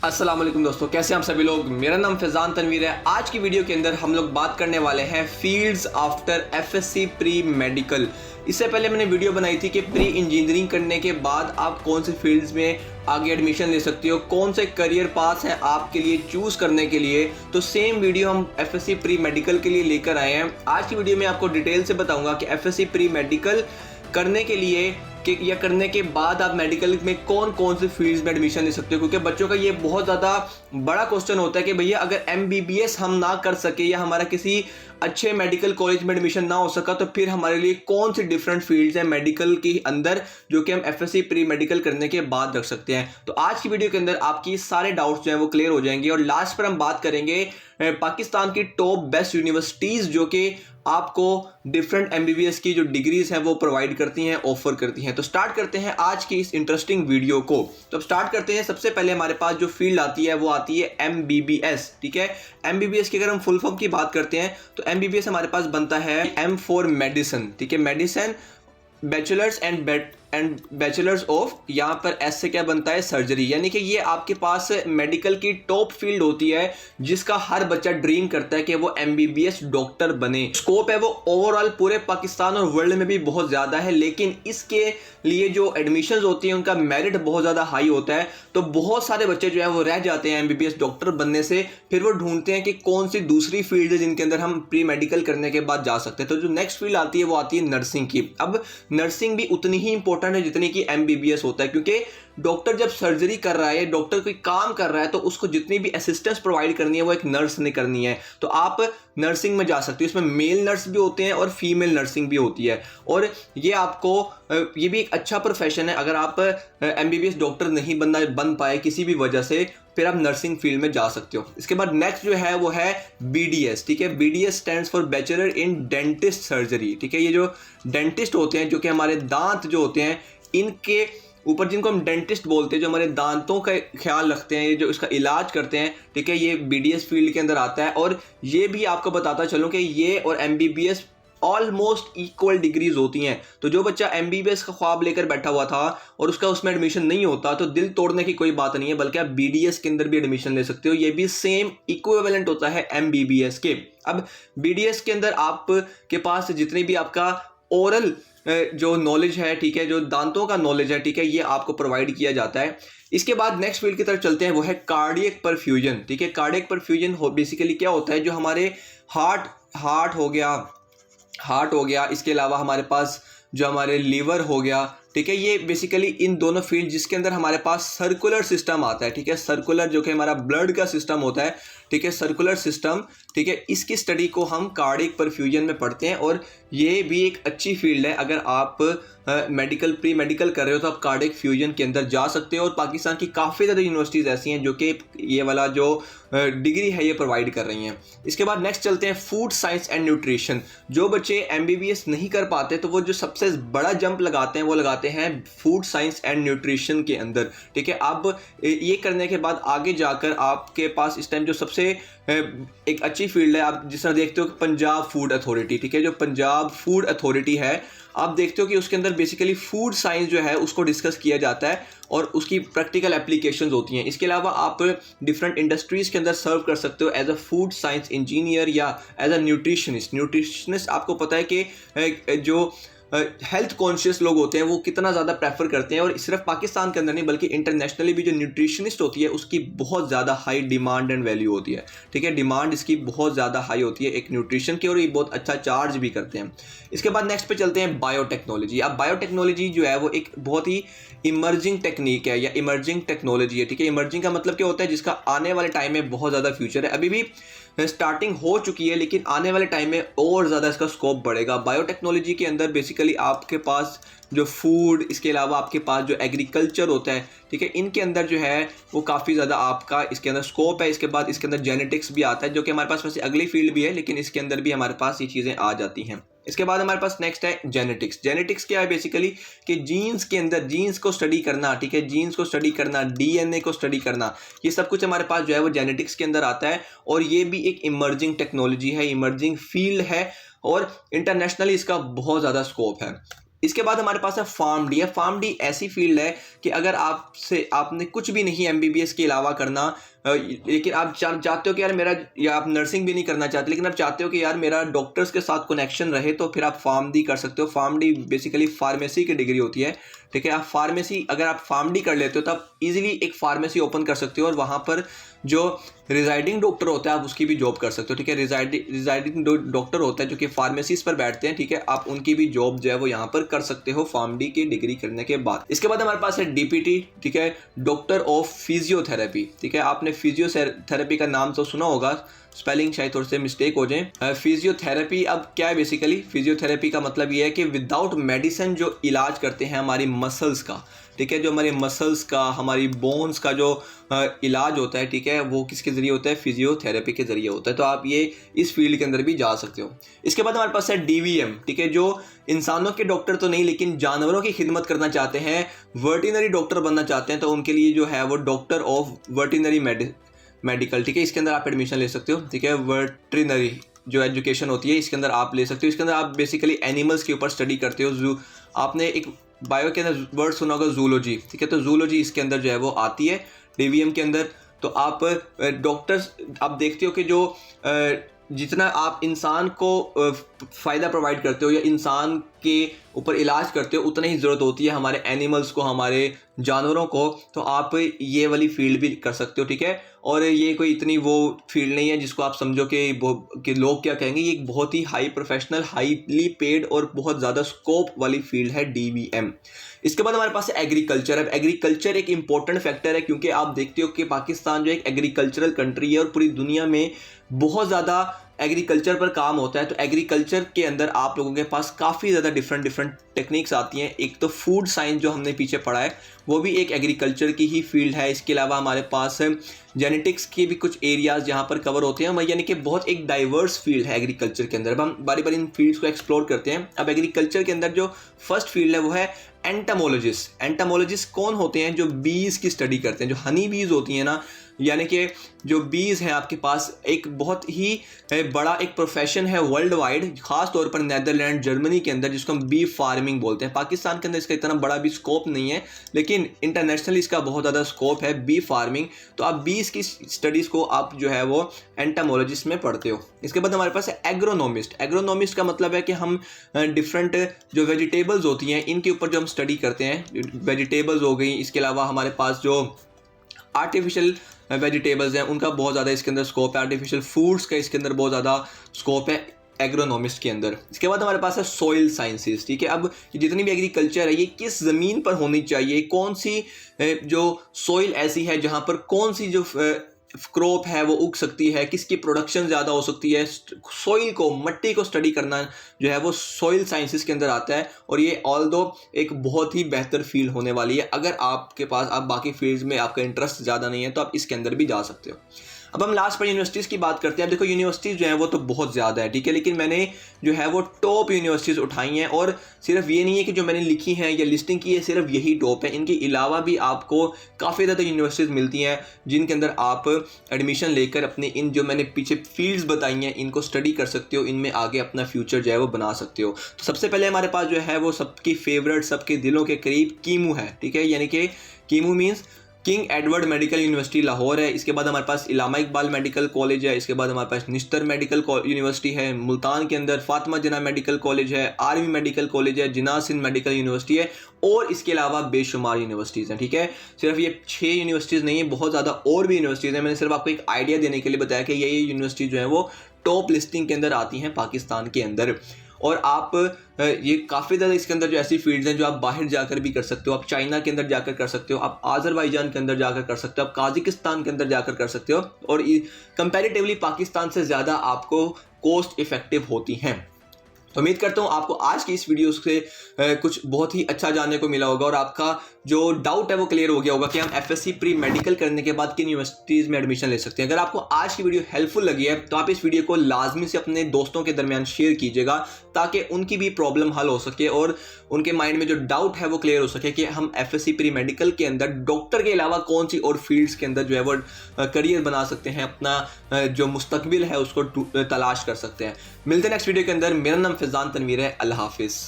अस्सलाम वालेकुम दोस्तों, कैसे हैं आप सभी लोग। मेरा नाम फैज़ान तनवीर है। आज की वीडियो के अंदर हम लोग बात करने वाले हैं fields after FSc pre medical. इससे पहले मैंने वीडियो बनाई थी कि प्री इंजीनियरिंग करने के बाद आप कौन से फील्ड्स में आगे एडमिशन ले सकते हो, कौन से करियर पाथ हैं आपके लिए चूज़ करने के लिए। तो सेम वीडियो हम एफएससी प्री मेडिकल के लिए लेकर आए हैं। आज की वीडियो में आपको डिटेल से बताऊँगा कि एफएससी प्री मेडिकल करने के लिए या करने के बाद आप मेडिकल में कौन कौन से फील्ड्स में एडमिशन ले सकते हो, क्योंकि बच्चों का ये बहुत ज़्यादा बड़ा क्वेश्चन होता है कि भैया अगर एमबीबीएस हम ना कर सके या हमारा किसी अच्छे मेडिकल कॉलेज में एडमिशन ना हो सका तो फिर हमारे लिए कौन सी डिफरेंट फील्ड्स हैं मेडिकल के अंदर जो कि हम एफएससी प्री मेडिकल करने के बाद रख सकते हैं। तो आज की वीडियो के अंदर आपकी सारे डाउट्स जो हैं वो क्लियर हो जाएंगे और लास्ट पर हम बात करेंगे पाकिस्तान की टॉप बेस्ट यूनिवर्सिटीज़ जो कि आपको डिफरेंट एमबीबीएस की जो डिग्रीज हैं वो प्रोवाइड करती हैं, ऑफर करती हैं। तो स्टार्ट करते हैं आज की इस इंटरेस्टिंग वीडियो को। तो स्टार्ट करते हैं। सबसे पहले हमारे पास जो फील्ड आती है वो आती है एमबीबीएस। ठीक है, एमबीबीएस की अगर हम फुल फॉर्म की बात करते हैं तो एमबीबीएस हमारे पास बनता है एम फॉर मेडिसिन। ठीक है, medicine, bachelors and bachelors of, यहाँ पर एस से क्या बनता है, सर्जरी। यानी कि ये आपके पास मेडिकल की टॉप फील्ड होती है जिसका हर बच्चा ड्रीम करता है कि वो एमबीबीएस डॉक्टर बने। स्कोप है वो ओवरऑल पूरे पाकिस्तान और वर्ल्ड में भी बहुत ज़्यादा है, लेकिन इसके लिए जो एडमिशन्स होती हैं उनका मेरिट बहुत ज़्यादा हाई होता है। तो बहुत सारे बच्चे जो है वो रह जाते हैं एमबीबीएस डॉक्टर बनने से, फिर वो ढूंढते हैं कि कौन सी दूसरी फील्ड है जिनके अंदर हम प्री मेडिकल करने के बाद जा सकते हैं। तो जो नेक्स्ट फील्ड आती है वो आती है नर्सिंग की। अब नर्सिंग भी उतनी ही इंपॉर्टेंट है जितनी कि एमबीबीएस होता है, क्योंकि डॉक्टर जब सर्जरी कर रहा है, डॉक्टर कोई काम कर रहा है तो उसको जितनी भी असिस्टेंस प्रोवाइड करनी है वो एक नर्स ने करनी है। तो आप नर्सिंग में जा सकते हो। इसमें मेल नर्स भी होते हैं और फीमेल नर्सिंग भी होती है, और ये आपको ये भी एक अच्छा प्रोफेशन है। अगर आप एमबीबीएस डॉक्टर नहीं बन पाए किसी भी वजह से, फिर आप नर्सिंग फील्ड में जा सकते हो। इसके बाद नेक्स्ट जो है वो है बीडीएस। ठीक है, BDS stands for bachelor in dentist surgery. ठीक है, ये जो डेंटिस्ट होते हैं जो कि हमारे दांत जो होते हैं इनके ऊपर, जिनको हम डेंटिस्ट बोलते हैं, जो हमारे दांतों का ख्याल रखते हैं, जो इसका इलाज करते हैं, ठीक है, ये बीडीएस फील्ड के अंदर आता है। और ये भी आपको बताता चलूं कि ये और एमबीबीएस ऑलमोस्ट इक्वल डिग्रीज होती हैं। तो जो बच्चा एमबीबीएस का ख्वाब लेकर बैठा हुआ था और उसका उसमें एडमिशन नहीं होता तो दिल तोड़ने की कोई बात नहीं है, बल्कि आप बीडीएस के अंदर भी एडमिशन ले सकते हो। ये भी सेम इक्विवेलेंट होता है एमबीबीएस के। अब बीडीएस के अंदर आपके पास जितनी भी आपका ओरल जो नॉलेज है, ठीक है, जो दांतों का नॉलेज है, ठीक है, ये आपको प्रोवाइड किया जाता है। इसके बाद नेक्स्ट फील्ड की तरफ चलते हैं, वो है कार्डियक परफ्यूजन। ठीक है, कार्डियक परफ्यूजन बेसिकली क्या होता है, जो हमारे हार्ट हो गया, इसके अलावा हमारे पास जो हमारे लीवर हो गया, ठीक है, ये बेसिकली इन दोनों फील्ड जिसके अंदर हमारे पास सर्कुलर सिस्टम आता है। ठीक है, सर्कुलर जो कि हमारा ब्लड का सिस्टम होता है, ठीक है, सर्कुलर सिस्टम, ठीक है, इसकी स्टडी को हम कार्डियक परफ्यूजन में पढ़ते हैं। और ये भी एक अच्छी फील्ड है। अगर आप मेडिकल प्री मेडिकल कर रहे हो तो आप कार्डियक फ्यूजन के अंदर जा सकते हो। और पाकिस्तान की काफ़ी ज़्यादा यूनिवर्सिटीज़ ऐसी हैं जो कि ये वाला जो डिग्री है ये प्रोवाइड कर रही हैं। इसके बाद नेक्स्ट चलते हैं फूड साइंस एंड न्यूट्रिशन। जो बच्चे एमबीबीएस नहीं कर पाते तो वो जो सबसे बड़ा जंप लगाते हैं वो लगाते हैं फूड साइंस एंड न्यूट्रिशन के अंदर। ठीक है, अब ये करने के बाद आगे जाकर आपके पास इस टाइम जो सबसे एक अच्छी फील्ड है, आप जिस तरह देखते हो पंजाब फूड अथॉरिटी। ठीक है, जो पंजाब फूड अथॉरिटी है, आप देखते हो कि उसके अंदर बेसिकली फूड साइंस जो है उसको डिस्कस किया जाता है और उसकी प्रैक्टिकल एप्लीकेशंस होती हैं। इसके अलावा आप डिफरेंट इंडस्ट्रीज़ के अंदर सर्व कर सकते हो as a food science engineer या एज अ न्यूट्रिशनिस्ट। आपको पता है कि जो हेल्थ कॉन्शियस लोग होते हैं वो कितना ज़्यादा प्रेफर करते हैं, और सिर्फ पाकिस्तान के अंदर नहीं बल्कि इंटरनेशनली भी जो न्यूट्रिशनिस्ट होती है उसकी बहुत ज़्यादा हाई डिमांड एंड वैल्यू होती है। ठीक है, डिमांड इसकी बहुत ज़्यादा हाई होती है एक न्यूट्रिशन की, और ये बहुत अच्छा चार्ज भी करते हैं। इसके बाद नेक्स्ट पे चलते हैं बायोटेक्नोलॉजी। अब बायोटेक्नोलॉजी जो है वो एक बहुत ही इमर्जिंग टेक्निक है या इमर्जिंग टेक्नोलॉजी है। ठीक है, इमर्जिंग का मतलब क्या होता है, जिसका आने वाले टाइम में बहुत ज़्यादा फ्यूचर है। अभी भी स्टार्टिंग हो चुकी है लेकिन आने वाले टाइम में और ज़्यादा इसका स्कोप बढ़ेगा। बायोटेक्नोलॉजी के अंदर बेसिकली आपके पास जो फूड, इसके अलावा आपके पास जो एग्रीकल्चर होता है, ठीक है, इनके अंदर जो है वो काफ़ी ज़्यादा आपका इसके अंदर स्कोप है। इसके बाद इसके अंदर जेनेटिक्स भी आता है जो कि हमारे पास वैसे अगली फील्ड भी है, लेकिन इसके अंदर भी हमारे पास ये चीज़ें आ जाती हैं। इसके बाद हमारे पास नेक्स्ट है जेनेटिक्स। जेनेटिक्स क्या है बेसिकली कि जीन्स के अंदर जीन्स को स्टडी करना। ठीक है, जीन्स को स्टडी करना, डीएनए को स्टडी करना, ये सब कुछ हमारे पास जो है वो जेनेटिक्स के अंदर आता है। और ये भी एक इमर्जिंग टेक्नोलॉजी है, इमर्जिंग फील्ड है, और इंटरनेशनली इसका बहुत ज़्यादा स्कोप है। इसके बाद हमारे पास है फार्म डी। फार्म डी ऐसी फील्ड है कि अगर आपने कुछ भी नहीं एमबीबीएस के अलावा करना, लेकिन आप चाहते हो कि यार मेरा, या आप नर्सिंग भी नहीं करना चाहते लेकिन आप चाहते हो कि यार मेरा डॉक्टर्स के साथ कनेक्शन रहे, तो फिर आप फार्म डी कर सकते हो। फार्म डी बेसिकली फार्मेसी की डिग्री होती है, ठीक है। आप फार्मेसी, अगर आप फार्म डी कर लेते हो तो आप इजीली एक फार्मेसी ओपन कर सकते हो और वहाँ पर जो रिजाइडिंग डॉक्टर होता है आप उसकी भी जॉब कर सकते हो, ठीक है। रिजाइडिंग डॉक्टर होता है जो कि फार्मेसीज पर बैठते हैं, ठीक है, आप उनकी भी जॉब जो है वो यहाँ पर कर सकते हो फार्म डी की डिग्री करने के बाद। इसके बाद हमारे पास है डीपीटी, ठीक है, डॉक्टर ऑफ फिजियोथेरेपी, ठीक है। आपने फिजियोथेरेपी का नाम तो सुना होगा, स्पेलिंग शायद थोड़े से मिस्टेक हो जाए। फिजियोथेरेपी अब क्या है, बेसिकली फिजियोथेरेपी का मतलब ये है कि विदाउट मेडिसिन जो इलाज करते हैं हमारी मसल्स का, ठीक है, जो हमारे मसल्स का, हमारी बोन्स का जो इलाज होता है, ठीक है, वो किसके जरिए होता है, फिजियोथेरेपी के जरिए होता है। तो आप ये इस फील्ड के अंदर भी जा सकते हो। इसके बाद हमारे पास है डीवीएम, ठीक है, जो इंसानों के डॉक्टर तो नहीं लेकिन जानवरों की खिदमत करना चाहते हैं, वर्टिनरी डॉक्टर बनना चाहते हैं, तो उनके लिए जो है वो डॉक्टर ऑफ वर्टिनरी मेडिकल, ठीक है, इसके अंदर आप एडमिशन ले सकते हो, ठीक है। वर्टिनरी जो एजुकेशन होती है इसके अंदर आप ले सकते हो। इसके अंदर आप बेसिकली एनिमल्स के ऊपर स्टडी करते हो। आपने एक बायो के अंदर वर्ड सुना होगा जूलॉजी, ठीक है, तो जूलॉजी इसके अंदर जो है वो आती है डीवीएम के अंदर। तो आप डॉक्टर्स, आप देखते हो कि जो जितना आप इंसान को फ़ायदा प्रोवाइड करते हो या इंसान के ऊपर इलाज करते हो, उतना ही ज़रूरत होती है हमारे एनिमल्स को, हमारे जानवरों को। तो आप ये वाली फील्ड भी कर सकते हो, ठीक है। और ये कोई इतनी वो फील्ड नहीं है जिसको आप समझो कि लोग क्या कहेंगे, ये एक बहुत ही हाई प्रोफेशनल, हाईली पेड और बहुत ज़्यादा स्कोप वाली फील्ड है डीवीएम। इसके बाद हमारे पास है एग्रीकल्चर। अब एग्रीकल्चर एक इंपॉर्टेंट फैक्टर है क्योंकि आप देखते हो कि पाकिस्तान जो एक एग्रीकल्चरल कंट्री है और पूरी दुनिया में बहुत ज़्यादा एग्रीकल्चर पर काम होता है। तो एग्रीकल्चर के अंदर आप लोगों के पास काफ़ी ज़्यादा डिफरेंट टेक्निक्स आती हैं। एक तो फूड साइंस जो हमने पीछे पढ़ा है वो भी एक एग्रीकल्चर की ही फील्ड है। इसके अलावा हमारे पास जेनेटिक्स के भी कुछ एरियाज़ जहाँ पर कवर होते हैं, यानी कि बहुत एक डाइवर्स फील्ड है एग्रीकल्चर के अंदर। अब हम बारी बारी इन फील्ड्स को एक्सप्लोर करते हैं। अब एग्रीकल्चर के अंदर जो फर्स्ट फील्ड है वो है एंटमोलॉजिस्ट। एंटमोलॉजिस्ट कौन होते हैं? जो बीज की स्टडी करते हैं, जो हनी बीज होती हैं ना, यानी कि जो बीज हैं आपके पास, एक बहुत ही बड़ा एक प्रोफेशन है वर्ल्ड वाइड, खास तौर पर नेदरलैंड, जर्मनी के अंदर, जिसको हम बी फार्मिंग बोलते हैं। पाकिस्तान के अंदर इसका इतना बड़ा भी स्कोप नहीं है, लेकिन इंटरनेशनली इसका बहुत ज़्यादा स्कोप है बी फार्मिंग। तो आप बीज की स्टडीज़ को आप जो है वो एंटमोलॉजिस्ट में पढ़ते हो। इसके बाद हमारे पास है एग्रोनॉमिस्ट। एग्रोनॉमिस्ट का मतलब है कि हम डिफरेंट जो वेजिटेबल्स होती हैं इनके ऊपर जो हम स्टडी करते हैं, वेजिटेबल्स हो गई। इसके अलावा हमारे पास जो आर्टिफिशियल वेजिटेबल्स हैं उनका बहुत ज़्यादा इसके अंदर स्कोप है। आर्टिफिशियल फूड्स का इसके अंदर बहुत ज़्यादा स्कोप है एग्रोनॉमिस्ट के अंदर। इसके बाद हमारे पास है सॉइल साइंसेस, ठीक है। अब जितनी भी एग्रीकल्चर है ये किस ज़मीन पर होनी चाहिए, कौन सी जो सॉइल ऐसी है जहाँ पर कौन सी जो क्रॉप है वो उग सकती है, किसकी प्रोडक्शन ज़्यादा हो सकती है, सॉइल को, मट्टी को स्टडी करना जो है वो सॉइल साइंसेस के अंदर आता है। और ये ऑल्दो एक बहुत ही बेहतर फील्ड होने वाली है। अगर आपके पास, आप बाकी फील्ड्स में आपका इंटरेस्ट ज़्यादा नहीं है तो आप इसके अंदर भी जा सकते हो। अब हम लास्ट पर यूनिवर्सिटीज़ की बात करते हैं। अब देखो यूनिवर्सिटीज़ जो हैं वो तो बहुत ज़्यादा है, ठीक है, लेकिन मैंने जो है वो टॉप यूनिवर्सिटीज़ उठाई हैं। और सिर्फ ये नहीं है कि जो मैंने लिखी हैं या लिस्टिंग की है सिर्फ यही टॉप है, इनके अलावा भी आपको काफ़ी ज़्यादा यूनिवर्सिटीज़ मिलती हैं जिनके अंदर आप एडमिशन लेकर अपने इन जो मैंने पीछे फील्ड्स बताई हैं इनको स्टडी कर सकते हो, इनमें आगे अपना फ्यूचर जो है वो बना सकते हो। तो सबसे पहले हमारे पास जो है वो सबकी फेवरेट, सबके दिलों के करीब कीमू है, ठीक है, यानी कि Kimu means king Edward medical university Lahore है। इसके बाद हमारे पास इलामा इकबाल मेडिकल कॉलेज है। इसके बाद हमारे पास निश्तर मेडिकल यूनिवर्सिटी है मुल्तान के अंदर, फातिमा जिन्ना मेडिकल कॉलेज है, आर्मी मेडिकल कॉलेज है, जिन्ना सिंध मेडिकल यूनिवर्सिटी है, और इसके अलावा बेशुमार यूनिवर्सिटीज़ हैं, ठीक है। सिर्फ ये 6 यूनिवर्सिटीज़ नहीं है, बहुत ज़्यादा और भी यूनिवर्सिटीज़ हैं। मैंने सिर्फ आपको एक आइडिया देने के लिए बताया कि ये यूनिवर्सिटी जो है वो टॉप लिस्टिंग के अंदर आती हैं पाकिस्तान के अंदर। और आप ये काफ़ी ज़्यादा इसके अंदर जो ऐसी फील्ड्स हैं जो आप बाहर जाकर भी कर सकते हो। आप चाइना के अंदर जाकर कर सकते हो, आप आज़रबाईजान के अंदर जाकर कर सकते हो, आप काज़ाकिस्तान के अंदर जाकर कर सकते हो, और कंपैरेटिवली पाकिस्तान से ज़्यादा आपको कॉस्ट इफ़ेक्टिव होती हैं। तो उम्मीद करता हूँ आपको आज की इस वीडियो से कुछ बहुत ही अच्छा जानने को मिला होगा और आपका जो डाउट है वो क्लियर हो गया होगा कि हम एफएससी प्री मेडिकल करने के बाद किन यूनिवर्सिटीज़ में एडमिशन ले सकते हैं। अगर आपको आज की वीडियो हेल्पफुल लगी है तो आप इस वीडियो को लाजमी से अपने दोस्तों के दरमियान शेयर कीजिएगा ताकि उनकी भी प्रॉब्लम हल हो सके और उनके माइंड में जो डाउट है वो क्लियर हो सके कि हम एफएससी प्री मेडिकल के अंदर डॉक्टर के अलावा कौन सी और फील्ड्स के अंदर जो है वो करियर बना सकते हैं, अपना जो मुस्तकबिल है उसको तलाश कर सकते हैं। मिलते हैं नेक्स्ट वीडियो के अंदर। मेरा नाम फैज़ान तनवीर है। अल्लाह हाफिज़।